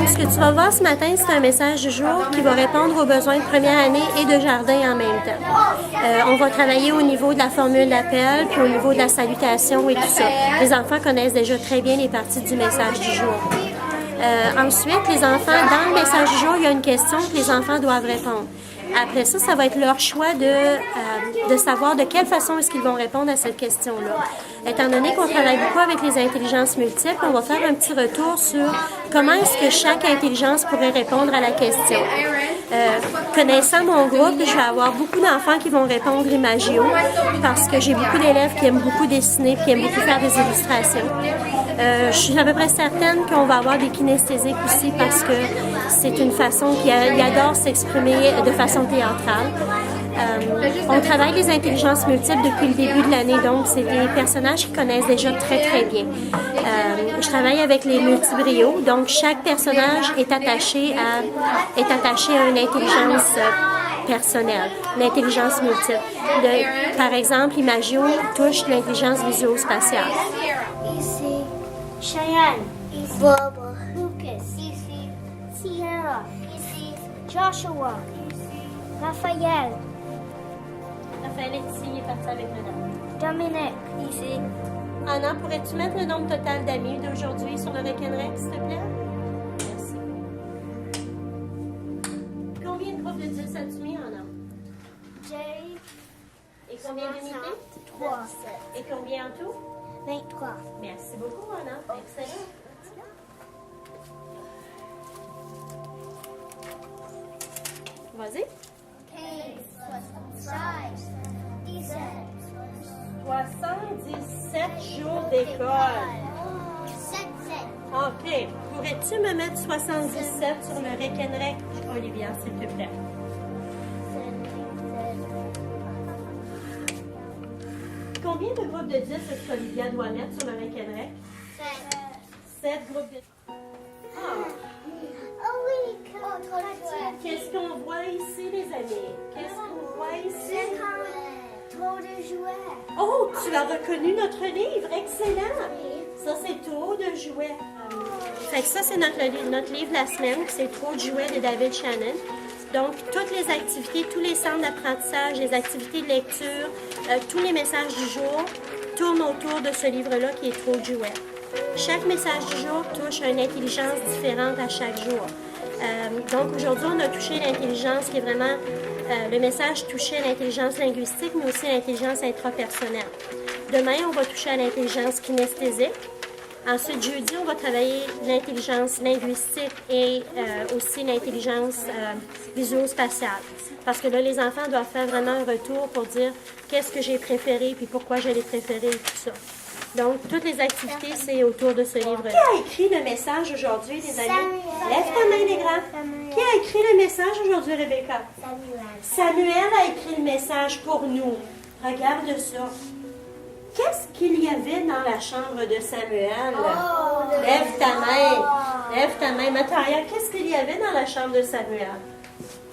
Donc, ce que tu vas voir ce matin, c'est un message du jour qui va répondre aux besoins de première année et de jardin en même temps. On va travailler au niveau de la formule d'appel, puis au niveau de la salutation et tout ça. Les enfants connaissent déjà très bien les parties du message du jour. Ensuite, les enfants, dans le message du jour, il y a une question que les enfants doivent répondre. Après ça, ça va être leur choix de savoir de quelle façon est-ce qu'ils vont répondre à cette question-là. Étant donné qu'on travaille beaucoup avec les intelligences multiples, on va faire un petit retour sur comment est-ce que chaque intelligence pourrait répondre à la question. Connaissant mon groupe, je vais avoir beaucoup d'enfants qui vont répondre Imagio parce que j'ai beaucoup d'élèves qui aiment beaucoup dessiner et qui aiment beaucoup faire des illustrations. Je suis à peu près certaine qu'on va avoir des kinesthésiques aussi parce que c'est une façon qu'ils adorent s'exprimer de façon théâtrale. On travaille les intelligences multiples depuis le début de l'année, donc c'est des personnages qui connaissent déjà très très bien. Je travaille avec les multibrios, donc chaque personnage est attaché à une intelligence personnelle, une intelligence multiple. Par exemple, Imagio touche l'intelligence visuo-spatiale. Ici, Cheyenne. Ici, Bob. Lucas. Ici, Sierra. Ici, Joshua. Ici, Raphaël. Raphaël est ici, il est parti avec madame. Dominique. Ici. Anna, pourrais-tu mettre le nombre total d'amis d'aujourd'hui sur le Rekenrec, s'il te plaît? Merci. Combien de groupes de 10 as-tu mis, Anna? Jay. Et combien d'unités? 3. Et combien en tout? 23. Merci beaucoup, Anna. Excellent. Vas-y. 77 jours d'école. OK. Pourrais-tu me mettre 77 sur le Rekenrec, Olivia, s'il te plaît? Combien de groupes de 10 est-ce qu'Olivia doit mettre sur le Rekenrec? 7 groupes de... Ah! Qu'est-ce qu'on voit ici, les amis? Qu'est-ce qu'on voit ici? Trop de jouets. Oh, tu as reconnu notre livre. Excellent. Ça, c'est Trop de jouets. Fait que ça, c'est notre livre de la semaine. C'est Trop de jouets de David Shannon. Donc, toutes les activités, tous les centres d'apprentissage, les activités de lecture, tous les messages du jour tournent autour de ce livre-là qui est Trop de jouets. Chaque message du jour touche à une intelligence différente à chaque jour. Donc, aujourd'hui, on a touché l'intelligence qui est vraiment... le message touchait l'intelligence linguistique, mais aussi l'intelligence intrapersonnelle. Demain, on va toucher à l'intelligence kinesthésique. Ensuite, jeudi, on va travailler l'intelligence linguistique et aussi l'intelligence visuo-spatiale. Parce que là, les enfants doivent faire vraiment un retour pour dire qu'est-ce que j'ai préféré puis pourquoi je l'ai préféré et tout ça. Donc, toutes les activités, c'est autour de ce livre-là. Qui a écrit le message aujourd'hui, les amis? Lève ta main, les grands. Qui a écrit le message aujourd'hui, Rebecca? Samuel a écrit le message pour nous. Regarde ça. Qu'est-ce qu'il y avait dans la chambre de Samuel? Lève ta main. Lève ta main. Mathieu, qu'est-ce qu'il y avait dans la chambre de Samuel?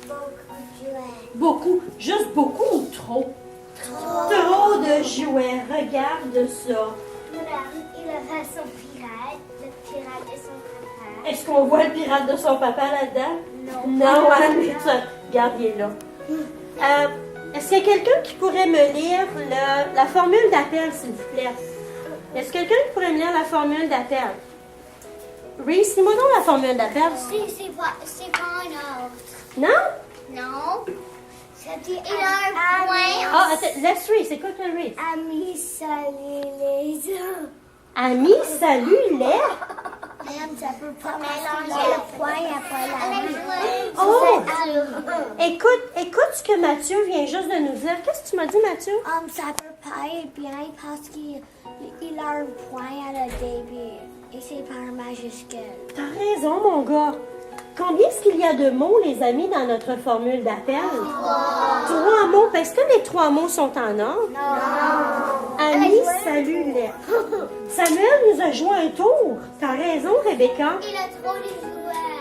Beaucoup de jouets. Beaucoup. Juste beaucoup ou trop? Trop de jouets. Regarde ça. Il avait son pirate, le pirate de son papa. Est-ce qu'on voit le pirate de son papa là-dedans? Non. Non, Anne, regarde, il est là. Est-ce qu'il y a quelqu'un qui pourrait me lire la formule d'appel, s'il vous plaît? Est-ce quelqu'un qui pourrait me lire la formule d'appel? Reese, lis-moi donc la formule d'appel. C'est pas un ordre. Non? Non. Il a un point. Ah, attends, laisse Reese, écoute le Reese. Amis, salut les hommes. Ami, salut, les. Madame, ça peut pas mélanger le point, il n'y a pas la main. Oh! Écoute ce que Mathieu vient juste de nous dire. Qu'est-ce que tu m'as dit, Mathieu? Ça peut pas être bien parce qu'il a un point à le début. Et c'est par majuscule. T'as raison, mon gars. Combien est-ce qu'il y a de mots, les amis, dans notre formule d'appel? 3 mots. Est-ce que les 3 mots sont en ordre? Non. Ami, salut, les. Samuel nous a joué un tour. T'as raison, Rebecca. Il a trop de jouets.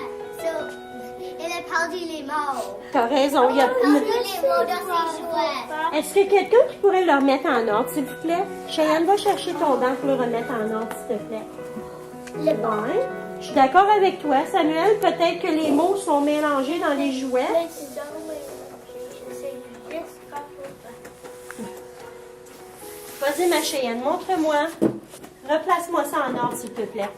Il a perdu les mots. T'as raison. Il a perdu les mots dans ses jouets. Est-ce que quelqu'un qui pourrait le remettre en ordre, s'il vous plaît? Cheyenne, va chercher ton banc pour le remettre en ordre, s'il te plaît. Le banc. Je suis d'accord avec toi, Samuel. Peut-être que les mots sont mélangés dans les jouets. Vas-y, ma Cheyenne, montre-moi. Replace-moi ça en ordre, s'il te plaît.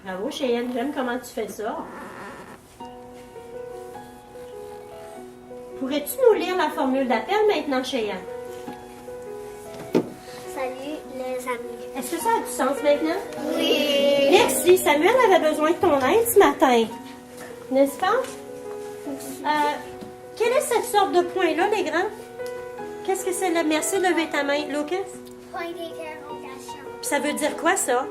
Bravo, Cheyenne. J'aime comment tu fais ça. Pourrais-tu nous lire la formule d'appel maintenant, Cheyenne? Salut les amis. Est-ce que ça a du sens maintenant? Oui. Merci. Samuel avait besoin de ton aide ce matin. N'est-ce pas? Quelle est cette sorte de point-là, les grands? Qu'est-ce que c'est? Merci de lever ta main, Lucas. Point d'interrogation. Ça veut dire quoi, ça?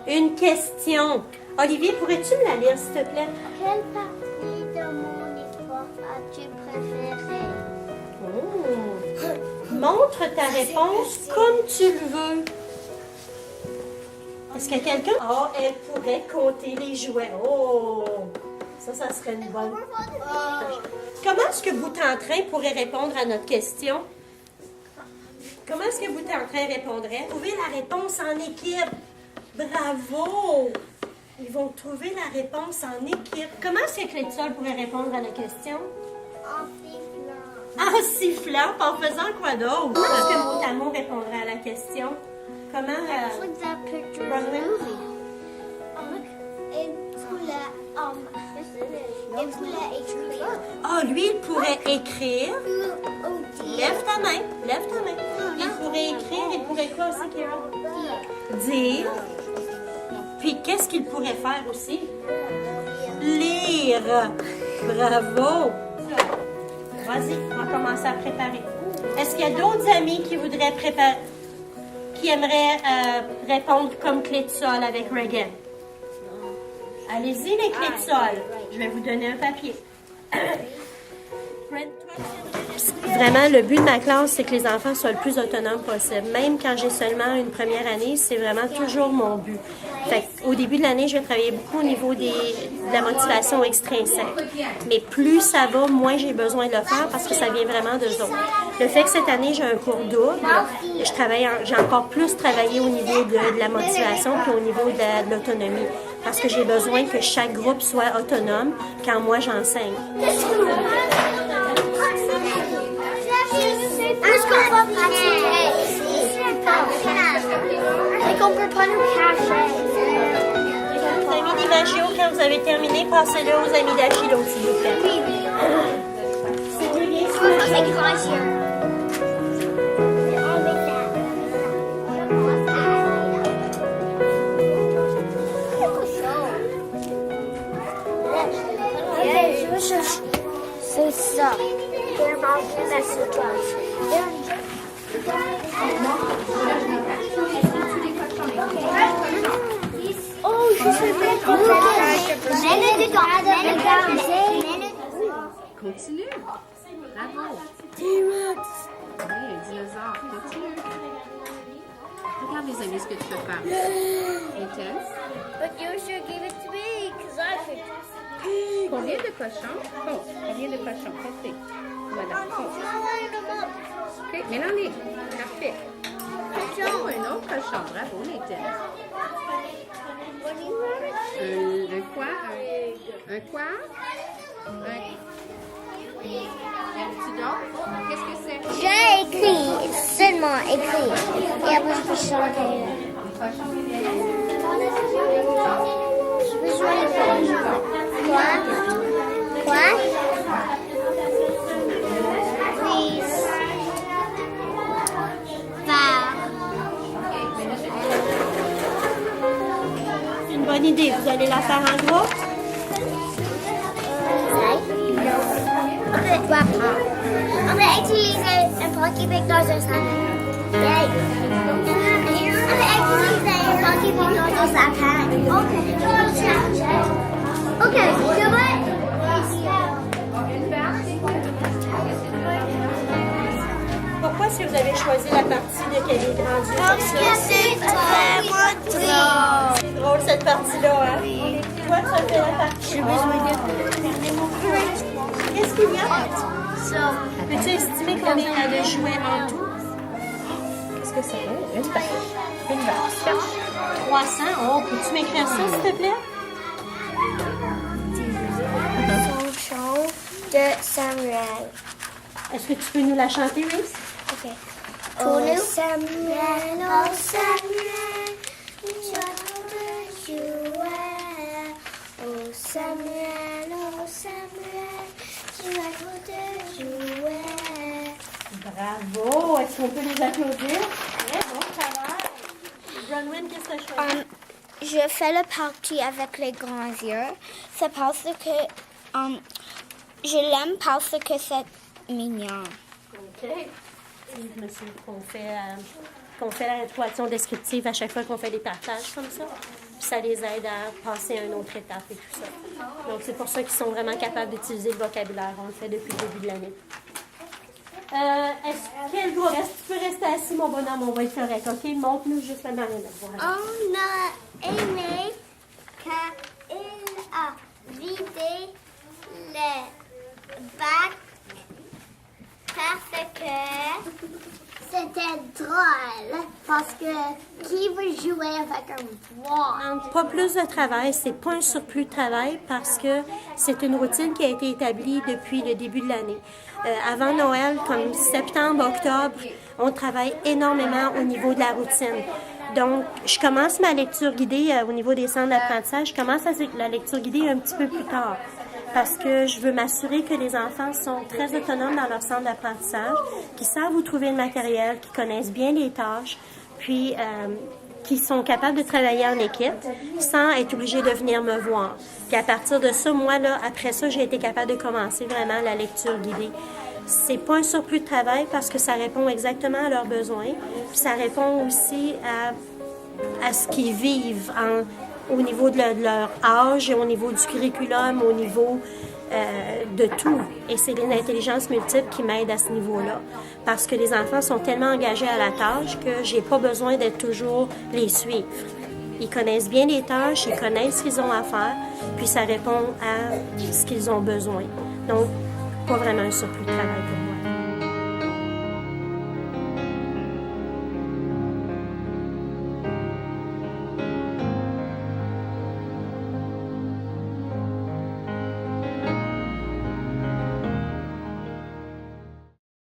Une question. Olivier, pourrais-tu me la lire, s'il te plaît? Quelle partie de mon histoire as-tu préférée? Oh. Montre ta réponse comme tu le veux. Est-ce que quelqu'un... Oh, elle pourrait compter les jouets. Oh! Ça serait une bonne... Comment est-ce que Bout-en-Train pourrait répondre à notre question? Comment est-ce que Bout-en-Train répondrait? Trouver la réponse en équipe. Bravo! Ils vont trouver la réponse en équipe. Comment est-ce que Clétol pourrait répondre à la question? En sifflant. En sifflant, en faisant quoi d'autre? Comment est-ce que Mot-à-Mot répondrait à la question? Comment... Put that picture. Runway? Il pourrait écrire. Ah, lui, il pourrait écrire. Lève ta main, lève ta main. Il pourrait écrire, il pourrait quoi aussi, Kira? Dire. Puis, qu'est-ce qu'il pourrait faire aussi? Lire. Bravo. Vas-y, on va commencer à préparer. Est-ce qu'il y a d'autres amis qui voudraient préparer, qui aimeraient répondre comme clé de sol avec Regan? Allez-y, les clés de sol. Je vais vous donner un papier. Vraiment, le but de ma classe, c'est que les enfants soient le plus autonomes possible. Même quand j'ai seulement une première année, c'est vraiment toujours mon but. Fait au début de l'année, je vais travailler beaucoup au niveau de la motivation extrinsèque. Mais plus ça va, moins j'ai besoin de le faire parce que ça vient vraiment d'eux autres. Le fait que cette année, j'ai un cours double, j'ai encore plus travaillé au niveau de la motivation puis au niveau de l'autonomie. Parce que j'ai besoin que chaque groupe soit autonome quand moi j'enseigne. Est-ce qu'on va pratiquer? Et qu'on peut pas nous cacher. Les amis d'Imagio, quand vous avez terminé, passez-le aux amis d'Achille, s'il vous plaît. C'est bien sûr. C'est ça. Oh, je sais pas. Continue. Bravo. T-Rex. Oui, un dinosaure. Continue. Regarde les amis ce que tu peux faire. Intense. But you should give it to me, because I could. Combien de cochons? Compte. Combien de cochons? Comptez. Voilà. Compte. OK. Mélanie. Parfait. Oh, un autre cochon. Bravo, Nathan. Un quoi? Un quoi? Un petit d'autre? Qu'est-ce que c'est? J'ai écrit, seulement écrit. Et après, je peux chanter. Je peux jouer. Quoi? Please. C'est une bonne idée. Vous allez la faire en groupe? On va utiliser un porc-épic dans un sac. On va utiliser un porc-épic dans un sac. Ok, je vais. Pourquoi est-ce que vous avez choisi la partie de Kelly Grandi? Parce que c'est vraiment drôle. C'est drôle cette partie-là, hein? Toi, tu as fait la partie. J'ai besoin de... Qu'est-ce qu'il y a? Peux-tu estimer combien il y a de jouets en tout? Qu'est-ce que c'est? Une vache. Une vache. Cherche. 300. Oh, peux-tu m'écrire ça, s'il te plaît? Chanson de Samuel. Est-ce que tu peux nous la chanter, Reese? Ok. Oh Samuel, tu as trop de jouets. Oh Samuel, tu as trop de jouets. Bravo! Est-ce qu'on peut les applaudir? Très bon travail. Bronwyn, qu'est-ce que tu choisi? Je fais le parti avec les grands yeux. C'est parce que je l'aime parce que c'est mignon. OK. Je me suis qu'on fait la rétroaction descriptive à chaque fois qu'on fait des partages comme ça. Puis ça les aide à passer à une autre étape et tout ça. Donc, c'est pour ça qu'ils sont vraiment capables d'utiliser le vocabulaire. On le fait depuis le début de l'année. Tu peux rester assis, mon bonhomme, on va être correct, OK? Montre-nous juste la marionnette. Voilà. On a aimé qu'il a vidé les bacs parce que c'était drôle. Parce que qui veut jouer avec un bois? Pas plus de travail, c'est pas un surplus de travail parce que c'est une routine qui a été établie depuis le début de l'année. Avant Noël, comme septembre, octobre, on travaille énormément au niveau de la routine. Donc, je commence ma lecture guidée au niveau des centres d'apprentissage. Je commence la lecture guidée un petit peu plus tard parce que je veux m'assurer que les enfants sont très autonomes dans leur centre d'apprentissage, qu'ils savent où trouver le matériel, qu'ils connaissent bien les tâches, puis qui sont capables de travailler en équipe sans être obligés de venir me voir. Puis à partir de ça, moi, là, après ça, j'ai été capable de commencer vraiment la lecture guidée. C'est pas un surplus de travail parce que ça répond exactement à leurs besoins. Puis ça répond aussi à ce qu'ils vivent au niveau de leur âge, au niveau du curriculum, au niveau de tout. Et c'est les intelligences multiples qui m'aident à ce niveau-là. Parce que les enfants sont tellement engagés à la tâche que j'ai pas besoin d'être toujours les suivre. Ils connaissent bien les tâches, ils connaissent ce qu'ils ont à faire, puis ça répond à ce qu'ils ont besoin. Donc, pas vraiment un surplus de travail pour moi.